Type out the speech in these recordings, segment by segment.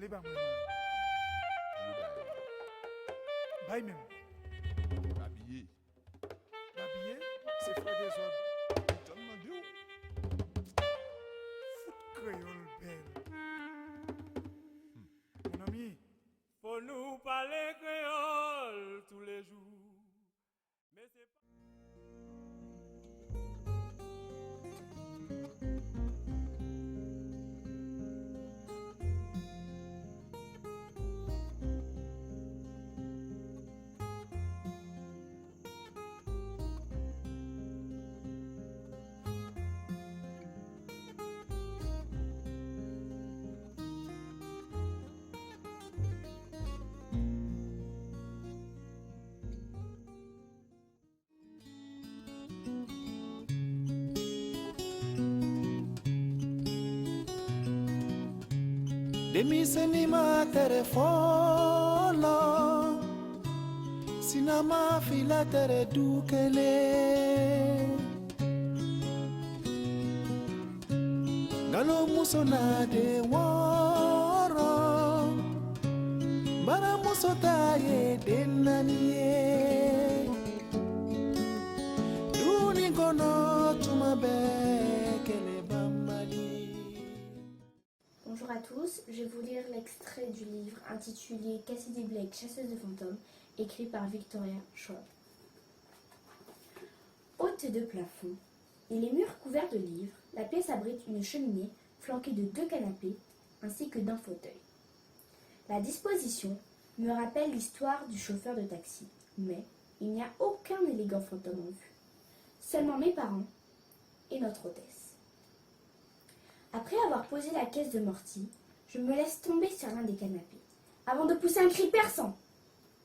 Allez, bah, moi, bye même. Habillé. L'habillé, c'est faire des ordres. Tellement de où? Foot créole belle. Mon ami, Faut nous parler créole tous les jours. Mais c'est pas... Demiseni ma telefono Sinama fila tere dukele Galo muso na de woro Bara muso taye denanie Duni gono tumabekele bambali. Bonjour à tous, je vais vous lire l'extrait du livre intitulé Cassidy Blake, chasseuse de fantômes, écrit par Victoria Schwab. Haute de plafond et les murs couverts de livres, la pièce abrite une cheminée flanquée de 2 canapés ainsi que d'un fauteuil. La disposition me rappelle l'histoire du chauffeur de taxi, mais il n'y a aucun élégant fantôme en vue. Seulement mes parents et notre hôtesse. Après avoir posé la caisse de Morty, je me laisse tomber sur l'un des canapés, avant de pousser un cri perçant,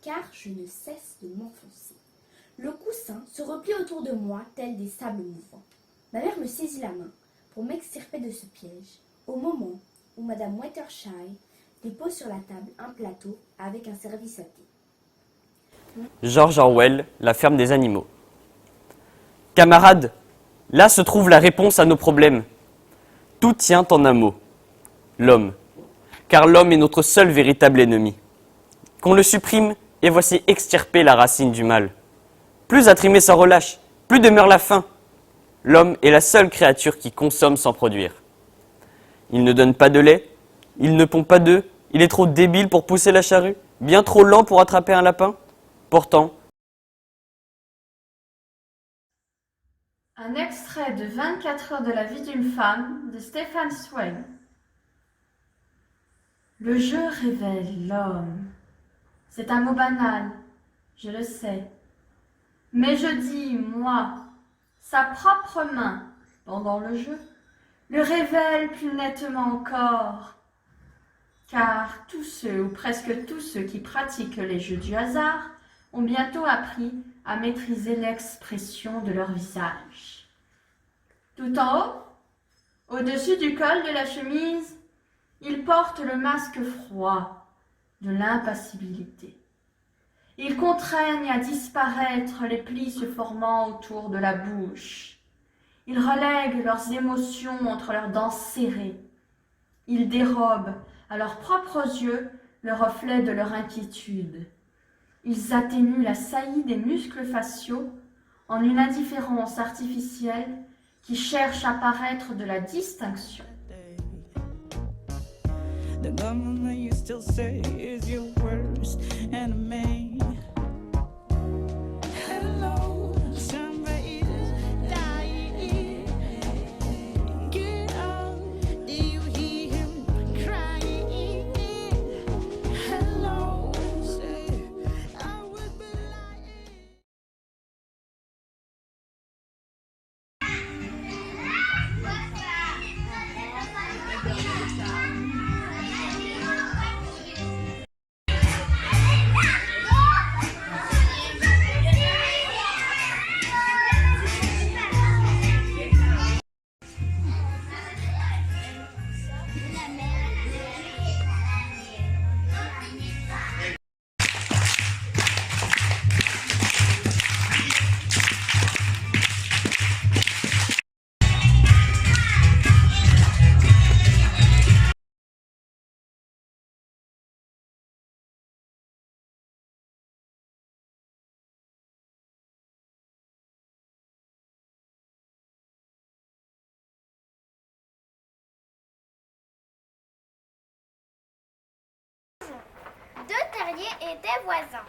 car je ne cesse de m'enfoncer. Le coussin se replie autour de moi tel des sables mouvants. Ma mère me saisit la main pour m'extirper de ce piège, au moment où Madame Watershy dépose sur la table un plateau avec un service à thé. George Orwell, La ferme des animaux. Camarades, là se trouve la réponse à nos problèmes. Tout tient en un mot, l'homme, car l'homme est notre seul véritable ennemi. Qu'on le supprime, et voici extirper la racine du mal. Plus à trimer sans relâche, plus demeure la faim. L'homme est la seule créature qui consomme sans produire. Il ne donne pas de lait, il ne pond pas d'œufs, il est trop débile pour pousser la charrue, bien trop lent pour attraper un lapin. Pourtant, Un extrait de 24 heures de la vie d'une femme de Stephen Swain. Le jeu révèle l'homme. C'est un mot banal, je le sais. Mais je dis, moi, sa propre main, pendant le jeu, le révèle plus nettement encore. Car tous ceux, ou presque tous ceux qui pratiquent les jeux du hasard, ont bientôt appris à maîtriser l'expression de leur visage. Tout en haut, au-dessus du col de la chemise, ils portent le masque froid de l'impassibilité. Ils contraignent à disparaître les plis se formant autour de la bouche. Ils relèguent leurs émotions entre leurs dents serrées. Ils dérobent à leurs propres yeux le reflet de leur inquiétude. Ils atténuent la saillie des muscles faciaux en une indifférence artificielle qui cherche à paraître de la distinction. The government you still say is your worst enemy. Hello, somebody's dying. Get up, do you hear him crying? Hello, say I would be lying. terriers étaient voisins.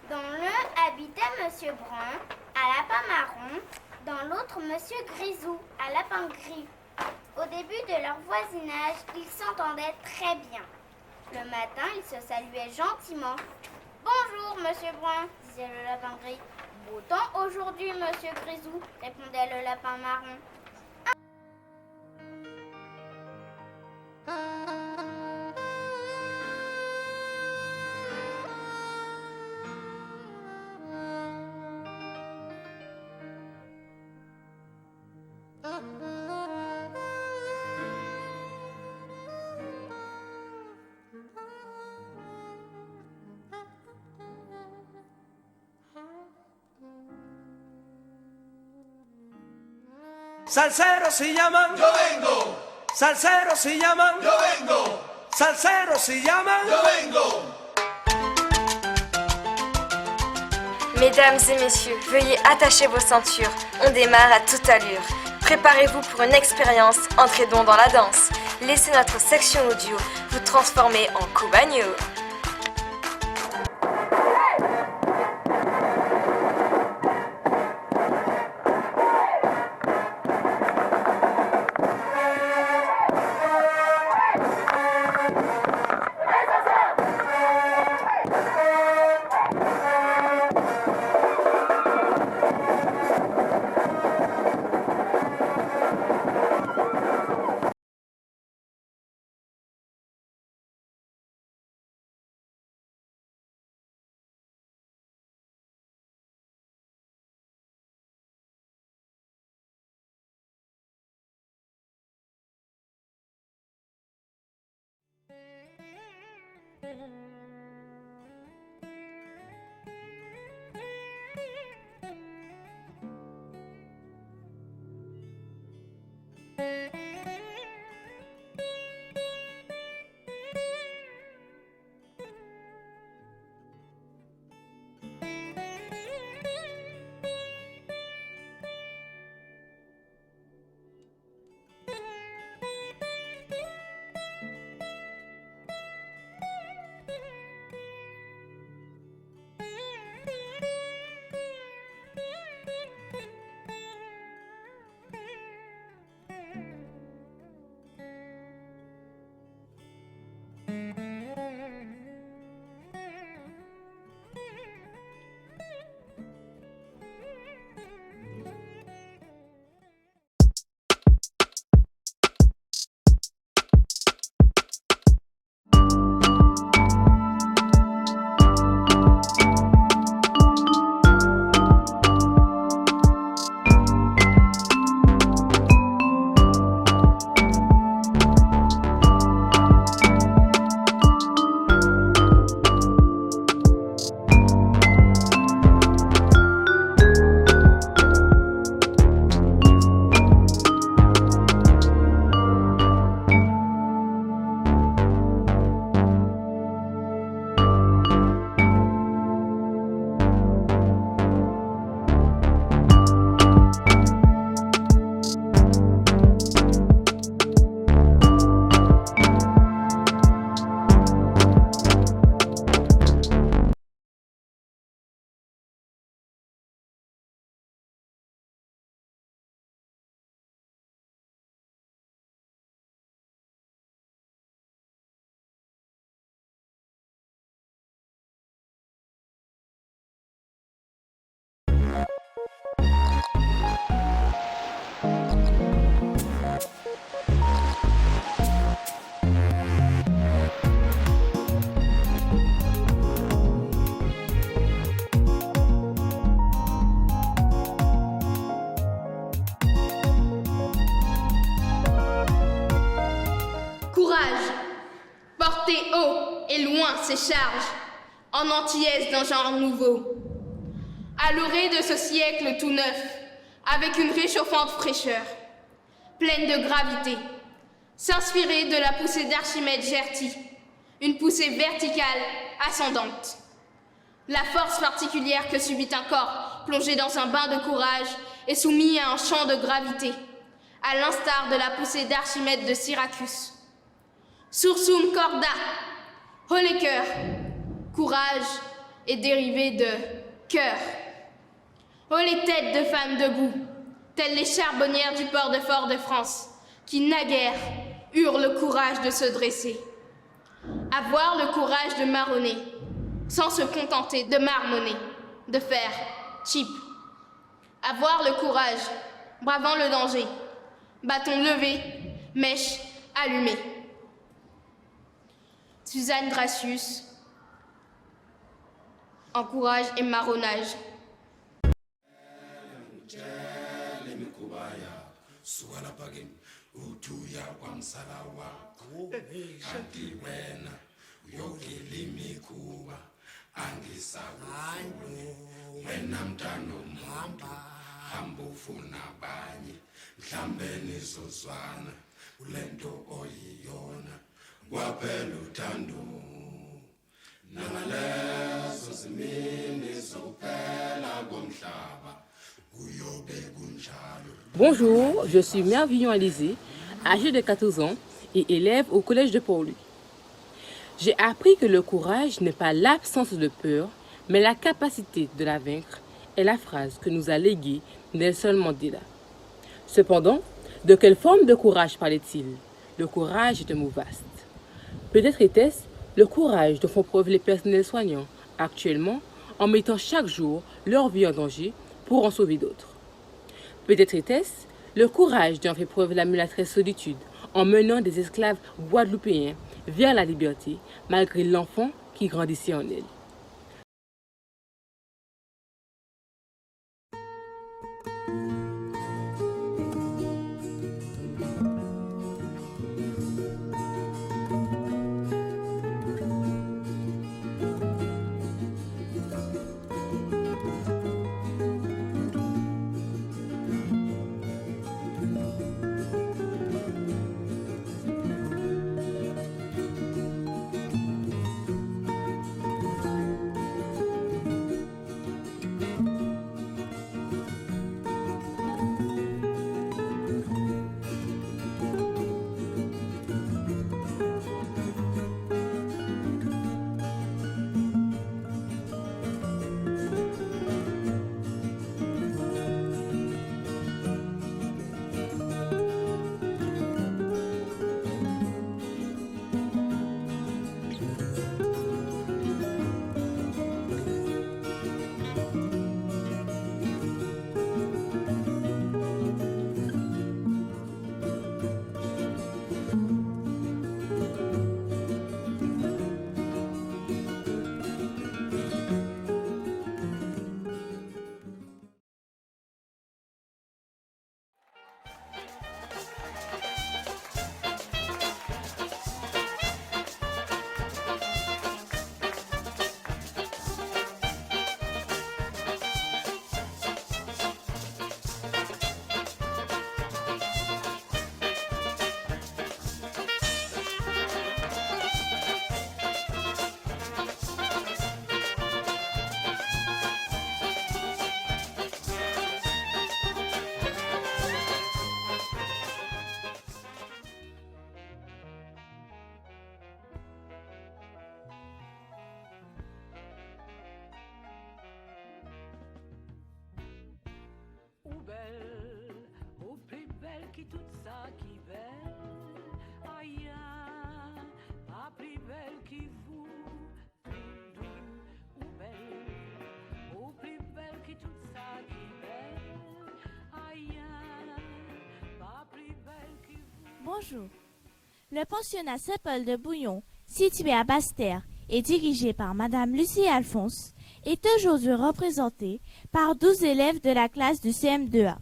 Dans l'un habitait Monsieur Brun, à lapin marron, dans l'autre Monsieur Grisou, à lapin gris. Au début de leur voisinage, ils s'entendaient très bien. Le matin, ils se saluaient gentiment. « Bonjour, Monsieur Brun », disait le lapin gris. « Beau temps aujourd'hui, Monsieur Grisou », répondait le lapin marron. Salseros si llaman, yo vengo. Salseros si llaman, yo vengo. Salseros si llaman, yo vengo. Mesdames et messieurs, veuillez attacher vos ceintures. On démarre à toute allure. Préparez-vous pour une expérience, entrez donc dans la danse. Laissez notre section audio vous transformer en cubagno. Porter haut et loin ses charges, en antillesse d'un genre nouveau. À l'orée de ce siècle tout neuf, avec une réchauffante fraîcheur, pleine de gravité, s'inspirer de la poussée d'Archimède Gerty, une poussée verticale ascendante. La force particulière que subit un corps plongé dans un bain de courage est soumis à un champ de gravité, à l'instar de la poussée d'Archimède de Syracuse. Sursum corda, Holeker, Courage est dérivé de cœur. Oh les têtes de femmes debout, telles les charbonnières du port de Fort-de-France, qui naguère eurent le courage de se dresser. Avoir le courage de marronner, sans se contenter de marmonner, de faire cheap. Avoir le courage, bravant le danger, bâton levé, mèche allumée. Suzanne Gracius, en courage et marronnage. Bonjour, je suis Mère Villon-Alizé, âgée de 14 ans et élève au collège de Port-Louis. J'ai appris que le courage n'est pas l'absence de peur, mais la capacité de la vaincre, est la phrase que nous a léguée Nelson Mandela. Cependant, de quelle forme de courage parlait-il? Le courage est un mot vaste. Peut-être était-ce le courage dont font preuve les personnels soignants actuellement en mettant chaque jour leur vie en danger pour en sauver d'autres. Peut-être était-ce le courage dont fait preuve la mulâtresse Solitude en menant des esclaves guadeloupéens vers la liberté malgré l'enfant qui grandissait en elle. Ou plus belle que tout ça qui belle, aïe, pas plus belle que vous, plus doux, ou plus belle que tout ça qui belle, aïe, pas plus belle que vous. Bonjour. Le pensionnat Saint-Paul de Bouillon, situé à Basse-Terre et dirigé par Madame Lucie Alphonse, est aujourd'hui représenté par 12 élèves de la classe du CM2A.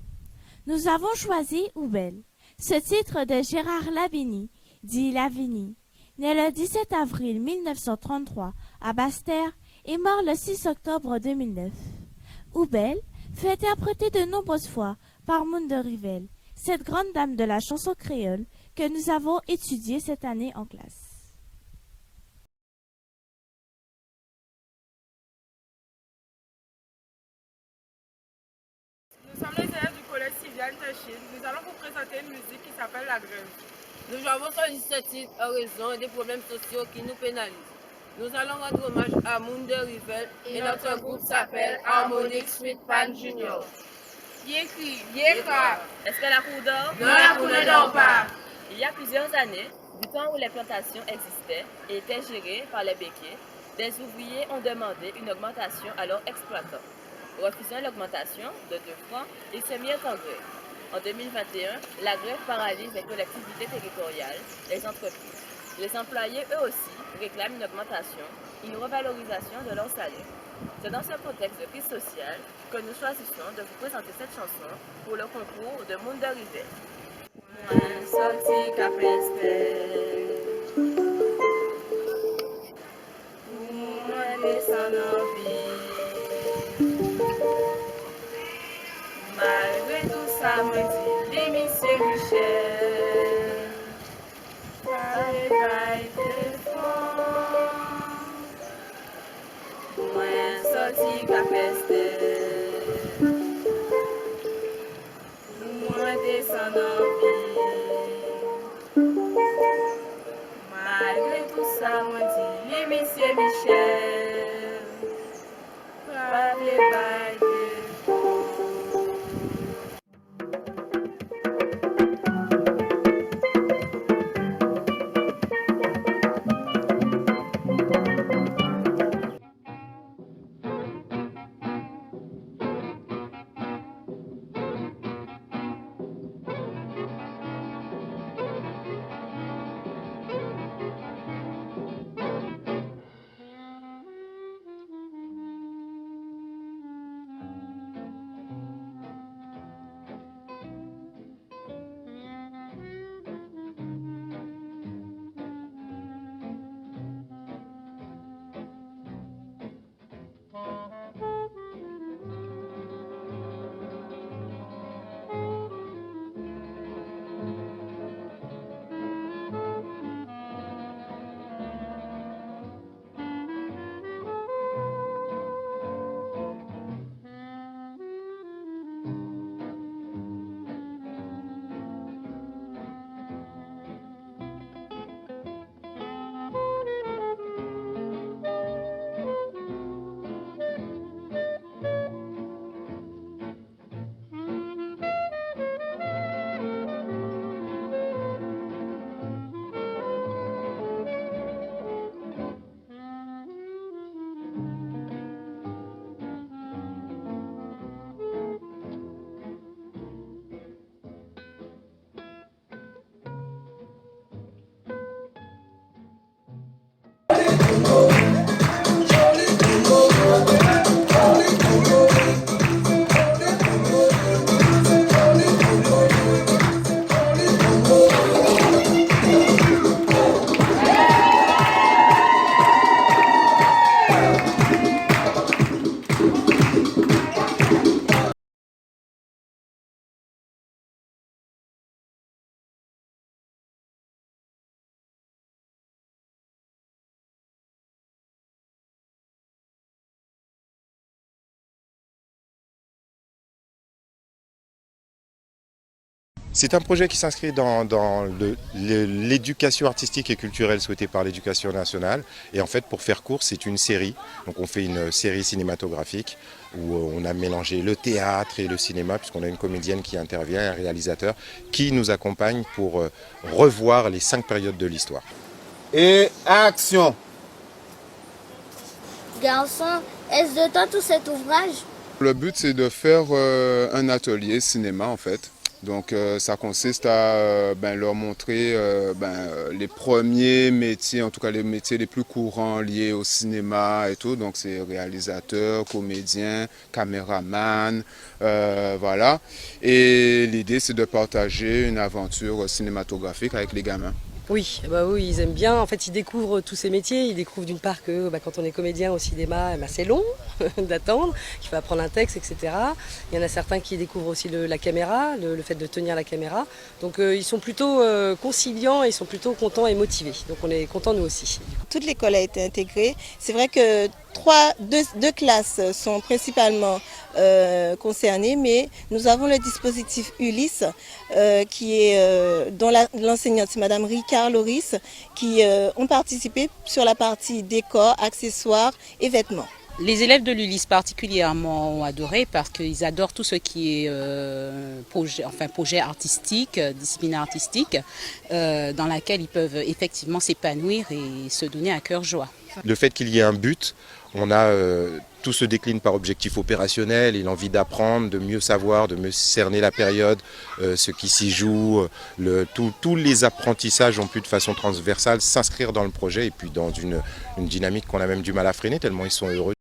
Nous avons choisi Oubelle, ce titre de Gérard Lavigny, dit Lavigny, né le 17 avril 1933 à Basse-Terre et mort le 6 octobre 2009. Oubelle fut interprété de nombreuses fois par Moun de Rivel, cette grande dame de la chanson créole que nous avons étudiée cette année en classe. Nous sommes les élèves du collège Sylviane Techine. Nous allons vous présenter une musique qui s'appelle La Grève. Nous avons choisi ce titre en raison des problèmes sociaux qui nous pénalisent. Nous allons rendre hommage à Moon de Rivel et notre groupe s'appelle Harmonic Sweet Pan Junior. Yécri, Yécra. Est-ce que la cour dort? Non, la cour ne dort pas. Il y a plusieurs années, du temps où les plantations existaient et étaient gérées par les béquiers, des ouvriers ont demandé une augmentation à leurs exploitants. Refusant l'augmentation de 2 francs, ils se mirent en grève. En 2021, la grève paralyse les collectivités territoriales, les entreprises. Les employés, eux aussi, réclament une augmentation, une revalorisation de leur salaire. C'est dans ce contexte de crise sociale que nous choisissons de vous présenter cette chanson pour le concours de Monde de Rivel. Malgré tout ça, me dit les Monsieur Michel. Bye bye de moi sorti capeste. Moi descend en vie. Malgré tout ça, me dit les Monsieur Michel. Bye bye de C'est un projet qui s'inscrit dans l'éducation artistique et culturelle souhaitée par l'éducation nationale. Et en fait, pour faire court, c'est une série. Donc on fait une série cinématographique où on a mélangé le théâtre et le cinéma, puisqu'on a une comédienne qui intervient, un réalisateur qui nous accompagne pour revoir les 5 périodes de l'histoire. Et action! Garçon, est-ce de toi tout cet ouvrage? Le but, c'est de faire un atelier cinéma, en fait. Donc ça consiste à leur montrer les premiers métiers, en tout cas les métiers les plus courants liés au cinéma et tout. Donc c'est réalisateur, comédien, caméraman, voilà. Et l'idée c'est de partager une aventure cinématographique avec les gamins. Oui, oui, ils aiment bien. En fait, ils découvrent tous ces métiers. Ils découvrent d'une part que quand on est comédien au cinéma, c'est long d'attendre, qu'il faut apprendre un texte, etc. Il y en a certains qui découvrent aussi la caméra, le fait de tenir la caméra. Donc ils sont plutôt conciliants, ils sont plutôt contents et motivés. Donc on est contents nous aussi. Toute l'école a été intégrée. C'est vrai que deux classes sont principalement concernées, mais nous avons le dispositif Ulysse dont l'enseignante c'est Madame Ricard Loris qui ont participé sur la partie décor, accessoires et vêtements. Les élèves de l'Ulysse particulièrement ont adoré parce qu'ils adorent tout ce qui est projet artistique, discipline artistique, dans laquelle ils peuvent effectivement s'épanouir et se donner à cœur joie. Le fait qu'il y ait un but, tout se décline par objectif opérationnel et l'envie d'apprendre, de mieux savoir, de mieux cerner la période, ce qui s'y joue. Tous les apprentissages ont pu de façon transversale s'inscrire dans le projet et puis dans une dynamique qu'on a même du mal à freiner tellement ils sont heureux